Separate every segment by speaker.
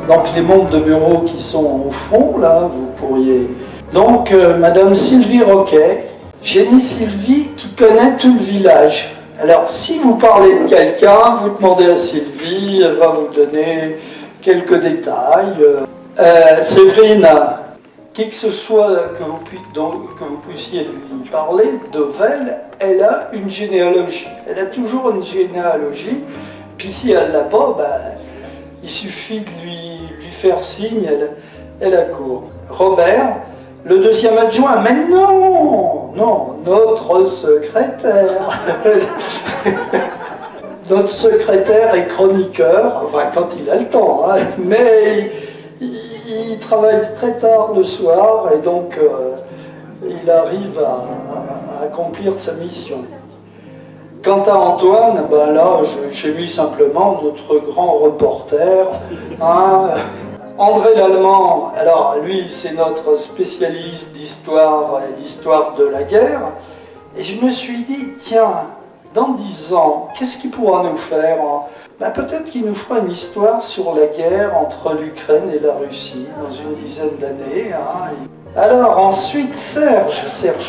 Speaker 1: Donc les membres de bureau qui sont au fond, là, vous pourriez... Donc Madame Sylvie Roquet, j'ai mis Sylvie qui connaît tout le village. Alors si vous parlez de quelqu'un, vous demandez à Sylvie, elle va vous donner quelques détails. Séverine, qui que ce soit que vous puissiez lui parler, Devel, elle a une généalogie. Elle a toujours une généalogie. Puis si elle l'a pas, il suffit de lui faire signe, elle accourt. Robert, le deuxième adjoint, mais non, notre secrétaire. Notre secrétaire est chroniqueur, enfin quand il a le temps, hein, mais il travaille très tard le soir et donc il arrive à accomplir sa mission. Quant à Antoine, là j'ai mis simplement notre grand reporter, hein, André Lallemand. Alors lui c'est notre spécialiste d'histoire et d'histoire de la guerre, et je me suis dit, tiens, dans 10 ans, qu'est-ce qu'il pourra nous faire? Peut-être qu'il nous fera une histoire sur la guerre entre l'Ukraine et la Russie dans une dizaine d'années. Hein. Alors ensuite Serge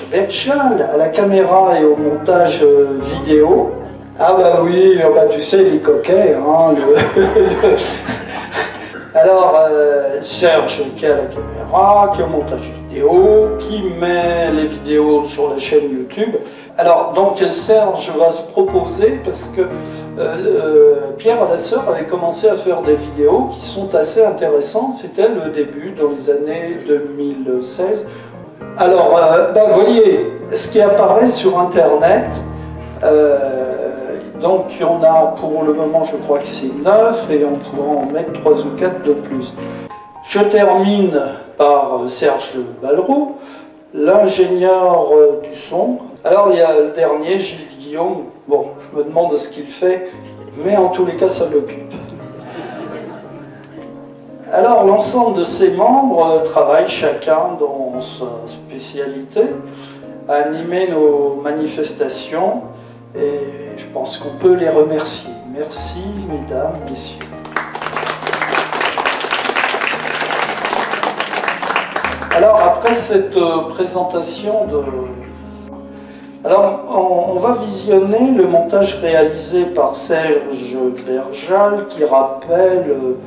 Speaker 1: Berchal à la caméra et au montage vidéo. Ah oui, tu sais les coquets. Hein, Alors Serge qui est à la caméra, qui est au montage vidéo, qui met les vidéos sur la chaîne YouTube. Alors donc Serge va se proposer parce que Pierre Alasseur avait commencé à faire des vidéos qui sont assez intéressantes. C'était le début, dans les années 2016. Alors vous voyez ce qui apparaît sur internet. Donc on a pour le moment, je crois que c'est 9 et on pourra en mettre 3 ou 4 de plus. Je termine par Serge Balleroux, l'ingénieur du son. Alors il y a le dernier, Gilles Guillaume. Bon, je me demande ce qu'il fait, mais en tous les cas ça l'occupe. Alors l'ensemble de ces membres travaillent chacun dans sa spécialité, à animer nos manifestations. Et je pense qu'on peut les remercier. Merci, mesdames, messieurs. Alors, après cette présentation Alors, on va visionner le montage réalisé par Serge Berchal qui rappelle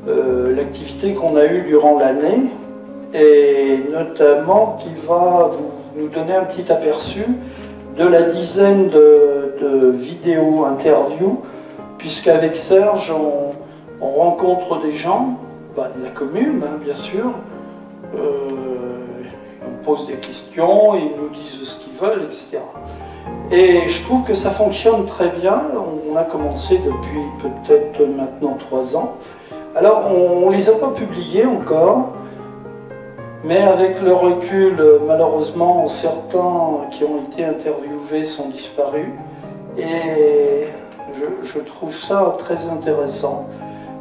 Speaker 1: l'activité qu'on a eue durant l'année et notamment qui va nous donner un petit aperçu de la dizaine de vidéos interviews, puisqu'avec Serge, on rencontre des gens, de la commune, hein, bien sûr, on pose des questions, ils nous disent ce qu'ils veulent, etc. Et je trouve que ça fonctionne très bien. On a commencé depuis peut-être maintenant 3 ans. Alors, on ne les a pas publiés encore, mais avec le recul, malheureusement, certains qui ont été interviewés sont disparus. Et je trouve ça très intéressant.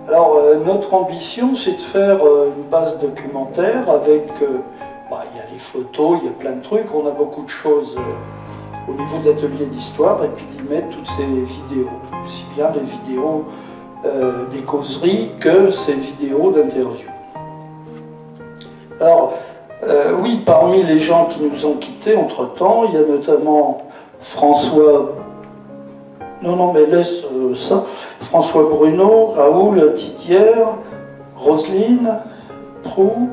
Speaker 1: Alors, notre ambition, c'est de faire une base documentaire avec... il y a les photos, il y a plein de trucs. On a beaucoup de choses au niveau de l'atelier d'histoire. Et puis d'y mettre toutes ces vidéos. Aussi bien les vidéos des causeries que ces vidéos d'interview. Alors, oui, parmi les gens qui nous ont quittés entre-temps, il y a notamment François... Non, mais laisse ça. François Bruno, Raoul Tidière, Roselyne, Prou,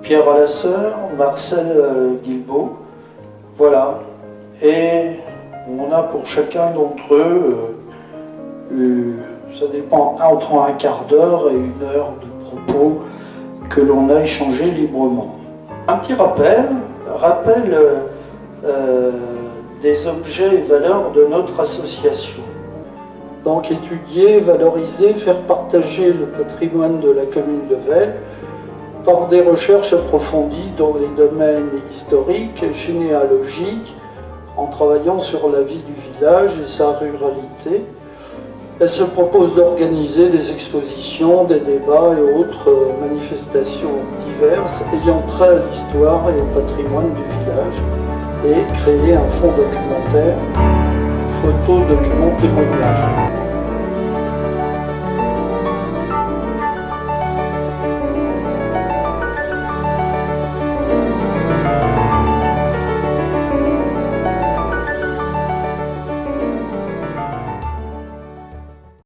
Speaker 1: Pierre Alasseur, Marcel Guilbault. Voilà. Et on a pour chacun d'entre eux, ça dépend, entre un quart d'heure et 1 heure de propos que l'on a échangé librement. Un petit rappel des objets et valeurs de notre association. Donc étudier, valoriser, faire partager le patrimoine de la commune de Vesle par des recherches approfondies dans les domaines historiques, généalogiques, en travaillant sur la vie du village et sa ruralité. Elle se propose d'organiser des expositions, des débats et autres manifestations diverses ayant trait à l'histoire et au patrimoine du village et créer un fonds documentaire, photo, document, témoignage.